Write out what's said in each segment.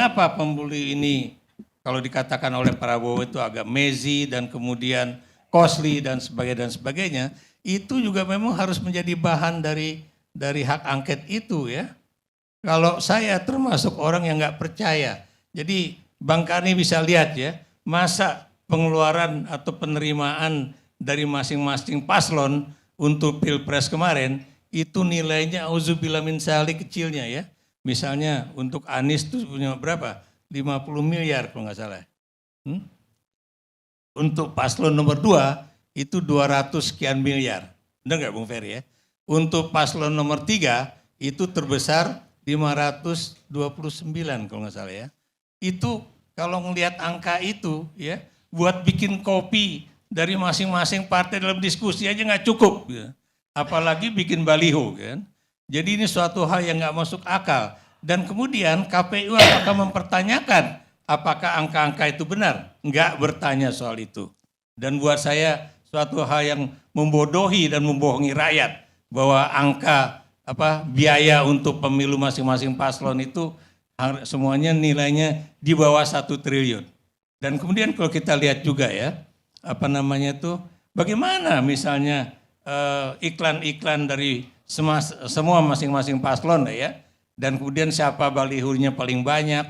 mengapa pemilu ini kalau dikatakan oleh Prabowo itu agak mezi dan kemudian costly dan sebagainya, itu juga memang harus menjadi bahan dari hak angket itu ya. Kalau saya termasuk orang yang nggak percaya, jadi Bang Karni bisa lihat ya, masa pengeluaran atau penerimaan dari masing-masing paslon untuk Pilpres kemarin itu nilainya auzubillah min dzalik kecilnya ya. Misalnya untuk Anies itu punya berapa? 50 miliar kalau nggak salah. Untuk paslon nomor 2 itu 200 sekian miliar. Benar nggak Bung Ferry ya? Untuk paslon nomor 3 itu terbesar 529 kalau nggak salah ya. Itu kalau ngelihat angka itu ya, buat bikin kopi dari masing-masing partai dalam diskusi aja nggak cukup. Ya. Apalagi bikin baliho kan. Jadi ini suatu hal yang nggak masuk akal. Dan kemudian KPU akan mempertanyakan apakah angka-angka itu benar. Nggak bertanya soal itu. Dan buat saya suatu hal yang membodohi dan membohongi rakyat. Bahwa angka biaya untuk pemilu masing-masing paslon itu semuanya nilainya di bawah 1 triliun. Dan kemudian kalau kita lihat juga ya, bagaimana misalnya iklan-iklan dari semua masing-masing paslon ya, dan kemudian siapa balihonya paling banyak,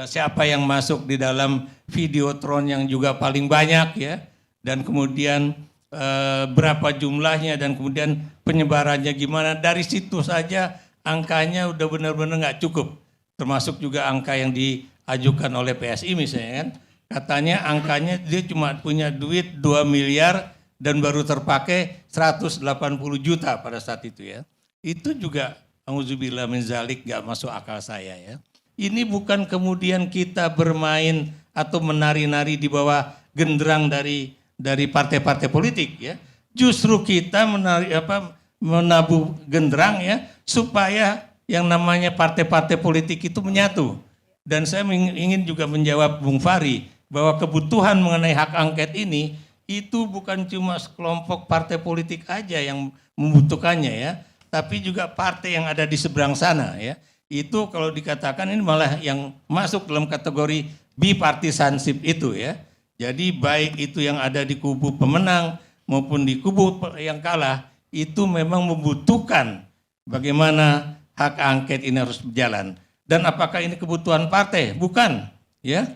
siapa yang masuk di dalam videotron yang juga paling banyak ya, dan kemudian berapa jumlahnya dan kemudian penyebarannya gimana. Dari situ saja angkanya udah benar-benar nggak cukup. Termasuk juga angka yang diajukan oleh PSI misalnya kan. Katanya angkanya dia cuma punya duit 2 miliar dan baru terpakai 180 juta pada saat itu ya. Itu juga auzubillah min dzalik nggak masuk akal saya ya. Ini bukan kemudian kita bermain atau menari-nari di bawah genderang dari partai-partai politik ya. Justru kita menabuh genderang ya supaya yang namanya partai-partai politik itu menyatu. Dan saya ingin juga menjawab Bung Fahri bahwa kebutuhan mengenai hak angket ini itu bukan cuma sekelompok partai politik aja yang membutuhkannya ya, tapi juga partai yang ada di seberang sana ya. Itu kalau dikatakan ini malah yang masuk dalam kategori bipartisanship itu ya. Jadi baik itu yang ada di kubu pemenang maupun di kubu yang kalah itu memang membutuhkan bagaimana hak angket ini harus berjalan. Dan apakah ini kebutuhan partai? Bukan ya.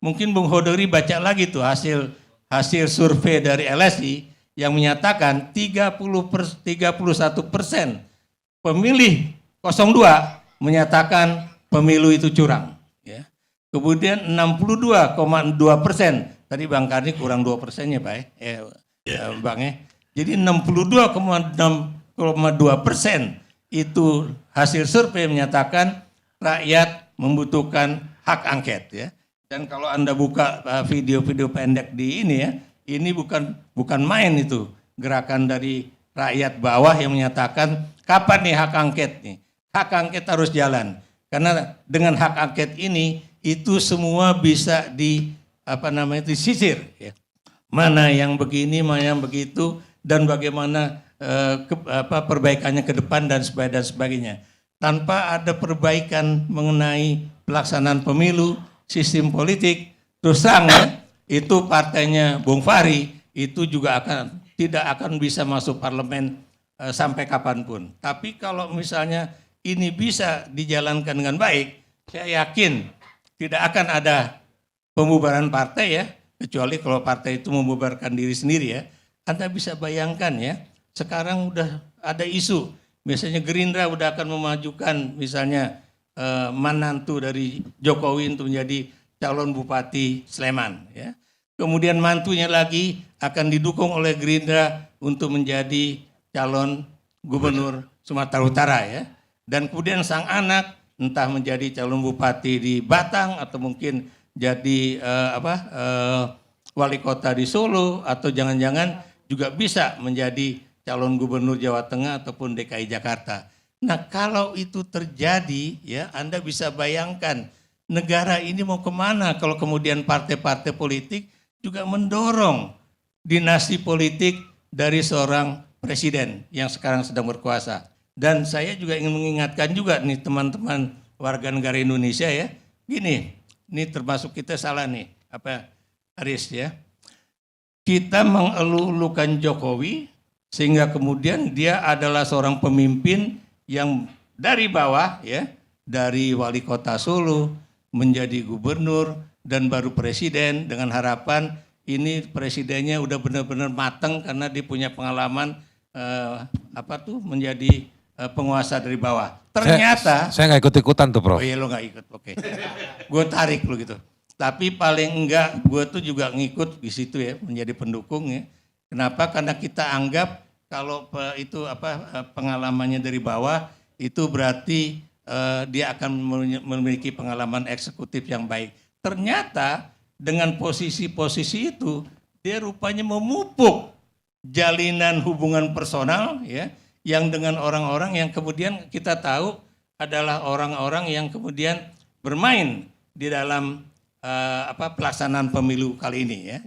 Mungkin Bung Hodori baca lagi tuh hasil survei dari LSI yang menyatakan 31% pemilih 02 menyatakan pemilu itu curang. Ya. Kemudian 62,2%, tadi Bang Karni kurang 2%-nya Pak Bang ya. Jadi 62,2% itu hasil survei menyatakan rakyat membutuhkan hak angket ya. Dan kalau Anda buka video-video pendek di ini ya, ini bukan main itu. Gerakan dari rakyat bawah yang menyatakan kapan nih hak angket nih. Hak angket harus jalan. Karena dengan hak angket ini itu semua bisa disisir ya. Mana yang begini, mana yang begitu, dan bagaimana perbaikannya ke depan dan sebagainya. Tanpa ada perbaikan mengenai pelaksanaan pemilu, sistem politik, terus terang ya, itu partainya Bung Fahri itu juga tidak akan bisa masuk parlemen sampai kapanpun. Tapi kalau misalnya ini bisa dijalankan dengan baik, saya yakin tidak akan ada pembubaran partai ya, kecuali kalau partai itu membubarkan diri sendiri ya. Anda bisa bayangkan ya, sekarang udah ada isu, misalnya Gerindra udah akan memajukan misalnya menantu dari Jokowi untuk menjadi calon bupati Sleman ya. Kemudian mantunya lagi akan didukung oleh Gerindra untuk menjadi calon gubernur Sumatera Utara ya. Dan kemudian sang anak entah menjadi calon bupati di Batang atau mungkin jadi wali kota di Solo atau jangan-jangan juga bisa menjadi calon gubernur Jawa Tengah ataupun DKI Jakarta. Nah kalau itu terjadi ya Anda bisa bayangkan negara ini mau kemana kalau kemudian partai-partai politik juga mendorong dinasti politik dari seorang presiden yang sekarang sedang berkuasa. Dan saya juga ingin mengingatkan juga nih teman-teman warga negara Indonesia ya, gini, ini termasuk kita salah nih, Aris ya. Kita mengeluh-elukan Jokowi sehingga kemudian dia adalah seorang pemimpin yang dari bawah ya, dari wali kota Solo menjadi gubernur dan baru presiden, dengan harapan ini presidennya udah benar-benar matang karena dia punya pengalaman menjadi penguasa dari bawah. Ternyata saya nggak ikut-ikutan tuh, Prof. Oh iya, lo nggak ikut, oke. Gue tarik lo gitu. Tapi paling enggak gue tuh juga ngikut di situ ya, menjadi pendukung ya. Kenapa? Karena kita anggap kalau pengalamannya dari bawah itu berarti dia akan memiliki pengalaman eksekutif yang baik. Ternyata dengan posisi-posisi itu dia rupanya memupuk jalinan hubungan personal ya, yang dengan orang-orang yang kemudian kita tahu adalah orang-orang yang kemudian bermain di dalam pelaksanaan pemilu kali ini ya.